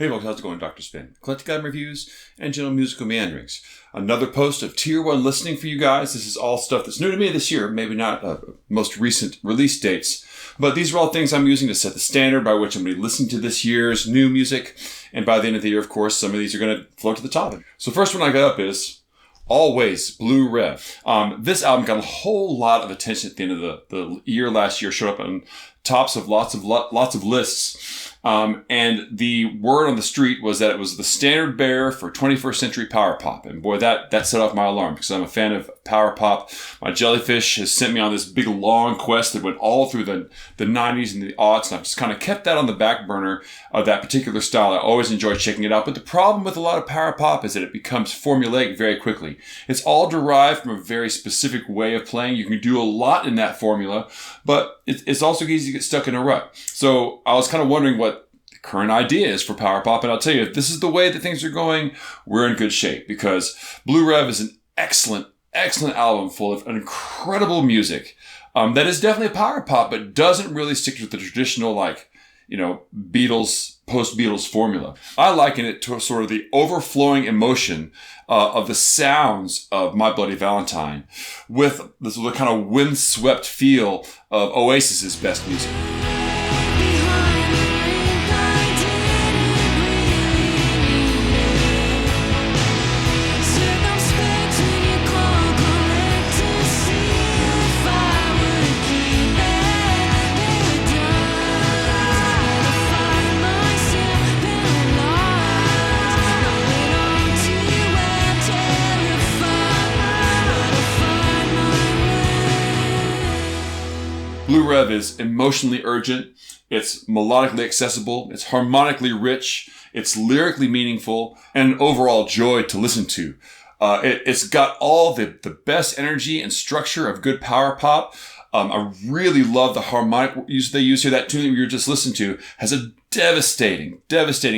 Hey folks, how's it going? Dr. Spin. Eclectic album reviews and general musical meanderings. Another post of Tier 1 listening for you guys. This is all stuff that's new to me this year, maybe not most recent release dates, but these are all things I'm using to set the standard by which I'm going to be listening to this year's new music. And by the end of the year, of course, some of these are going to float to the top. So first one I got up is Alvvays, Blue Rev. This album got a whole lot of attention at the end of the year last year, showed up on tops of lots of lists. And the word on the street was that it was the standard bearer for 21st century power pop. And boy, that set off my alarm because I'm a fan of power pop. My jellyfish has sent me on this big long quest that went all through the 90s and the aughts. And I've just kind of kept that on the back burner of that particular style. I always enjoy checking it out. But the problem with a lot of power pop is that it becomes formulaic very quickly. It's all derived from a very specific way of playing. You can do a lot in that formula, but it's also easy to get stuck in a rut. So I was kind of wondering what the current idea is for power pop. And I'll tell you, if this is the way that things are going, we're in good shape because Blue Rev is an excellent album full of incredible music that is definitely a power pop, but doesn't really stick to the traditional, Beatles, post-Beatles formula. I liken it to sort of the overflowing emotion of the sounds of My Bloody Valentine with this kind of windswept feel of Oasis's best music. Blue Rev is emotionally urgent, it's melodically accessible, it's harmonically rich, it's lyrically meaningful, and an overall joy to listen to. It's got all the best energy and structure of good power pop. I really love the harmonic use they use here. That tune that we were just listening to has a devastating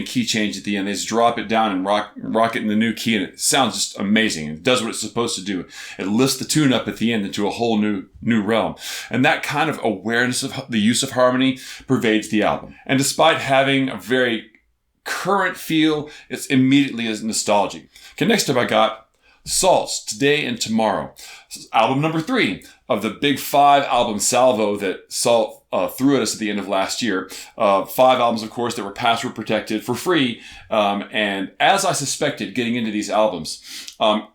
key change at the end. They just drop it down and rock it in the new key, and it sounds just amazing. It does what it's supposed to do. It lifts the tune up at the end into a whole new realm. And that kind of awareness of the use of harmony pervades the album. And despite having a very current feel, it's immediately as nostalgic. Okay, next up I got Sault's Today and Tomorrow. This is album number 3 of the big 5 album salvo that Sault threw at us at the end of last year. 5 albums, of course, that were password protected for free. And as I suspected, getting into these albums,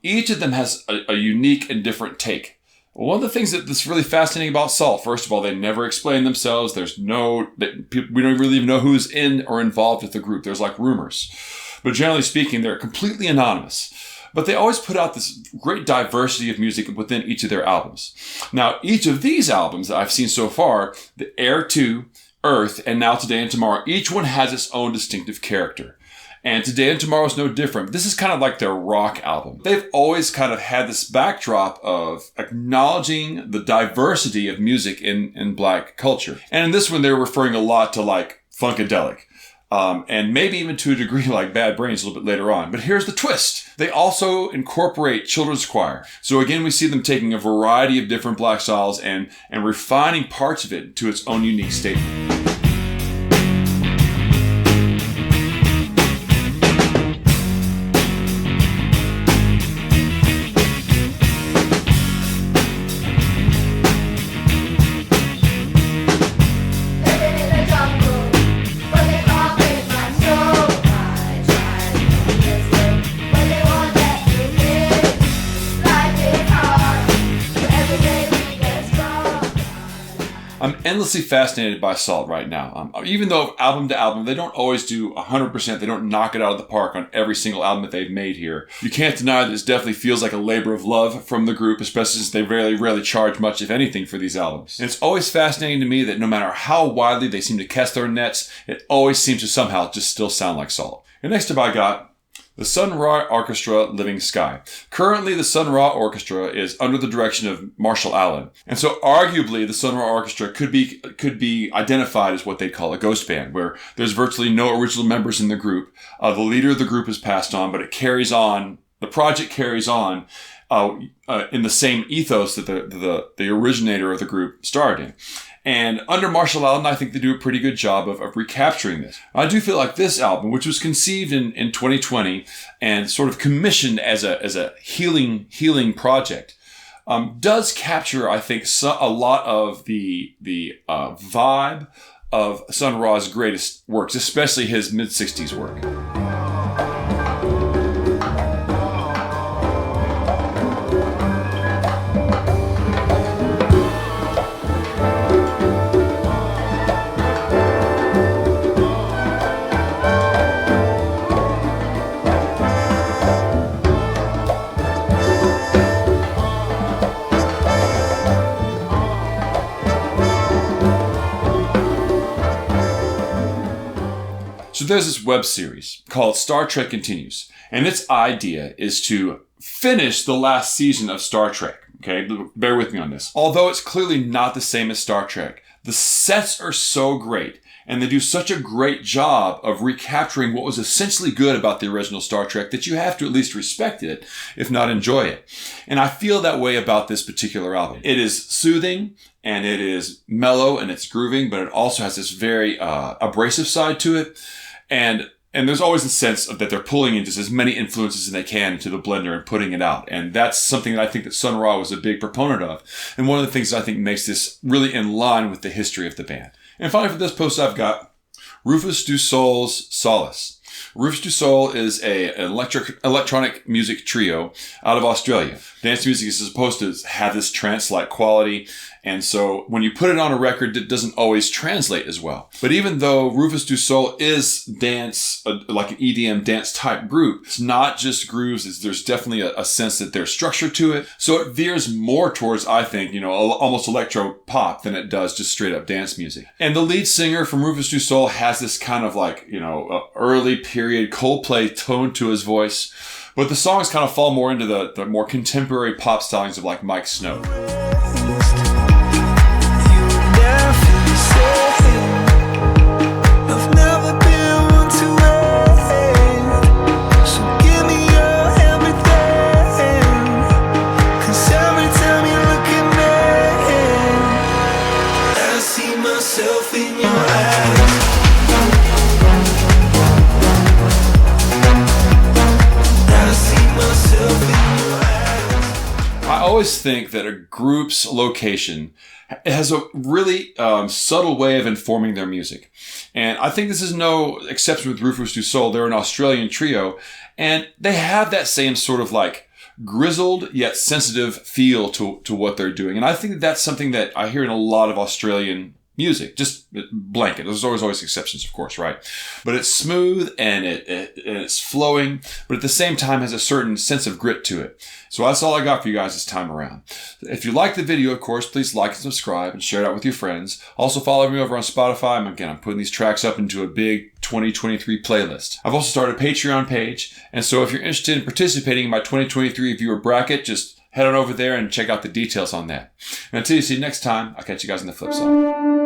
each of them has a unique and different take. One of the things that's really fascinating about Sault, first of all, they never explain themselves. We don't really even know who's in or involved with the group. There's rumors. But generally speaking, they're completely anonymous. But they always put out this great diversity of music within each of their albums. Now, each of these albums that I've seen so far, the Air 2, Earth, and now Today and Tomorrow, each one has its own distinctive character. And Today and Tomorrow is no different. This is kind of like their rock album. They've always kind of had this backdrop of acknowledging the diversity of music in Black culture. And in this one, they're referring a lot to Funkadelic. And maybe even to a degree like Bad Brains a little bit later on. But here's the twist. They also incorporate children's choir. So again, we see them taking a variety of different Black styles and refining parts of it to its own unique statement. I'm endlessly fascinated by Sault right now. Even though album to album, they don't always do 100%. They don't knock it out of the park on every single album that they've made here. You can't deny that this definitely feels like a labor of love from the group, especially since they very rarely charge much, if anything, for these albums. And it's always fascinating to me that no matter how widely they seem to cast their nets, it always seems to somehow just still sound like Sault. And next up I got the Sun Ra Arkerstra, Living Sky. Currently, the Sun Ra Arkerstra is under the direction of Marshall Allen. And so arguably, the Sun Ra Arkerstra could be identified as what they call a ghost band, where there's virtually no original members in the group. The leader of the group has passed on, but it carries on, the project carries on in the same ethos that the originator of the group started in. And under Marshall Allen, I think they do a pretty good job of recapturing this. I do feel like this album, which was conceived in 2020 and sort of commissioned as a healing project, does capture, I think, a lot of the vibe of Sun Ra's greatest works, especially his mid-60s work. So there's this web series called Star Trek Continues, and its idea is to finish the last season of Star Trek. Okay, bear with me on this. Although it's clearly not the same as Star Trek, the sets are so great, and they do such a great job of recapturing what was essentially good about the original Star Trek that you have to at least respect it, if not enjoy it. And I feel that way about this particular album. It is soothing, and it is mellow, and it's grooving, but it also has this very abrasive side to it. And there's always a sense of that they're pulling in just as many influences as they can into the blender and putting it out. And that's something that I think that Sun Ra was a big proponent of. And one of the things that I think makes this really in line with the history of the band. And finally, for this post, I've got RÜFÜS DU SOL's Solace. RÜFÜS DU SOL is an electronic music trio out of Australia. Dance music is supposed to have this trance-like quality, and so when you put it on a record, it doesn't always translate as well. But even though RÜFÜS DU SOL is dance, like an EDM dance type group, it's not just grooves. There's definitely a sense that there's structure to it. So it veers more towards, I think, almost electro pop than it does just straight up dance music. And the lead singer from RÜFÜS DU SOL has this kind of early period Coldplay tone to his voice. But the songs kind of fall more into the more contemporary pop stylings of like Mike Snow. I always think that a group's location has a really subtle way of informing their music. And I think this is no exception with RÜFÜS DU SOL. They're an Australian trio, and they have that same sort of like grizzled yet sensitive feel to what they're doing. And I think that that's something that I hear in a lot of Australian music, just blanket. There's always exceptions, of course, right? But it's smooth and it's flowing, but at the same time has a certain sense of grit to it. So that's all I got for you guys this time around. If you like the video, of course, please like and subscribe and share it out with your friends. Also follow me over on Spotify. I'm putting these tracks up into a big 2023 playlist. I've also started a Patreon page, and so if you're interested in participating in my 2023 viewer bracket, just head on over there and check out the details on that. And until you see you next time, I'll catch you guys on the flip side.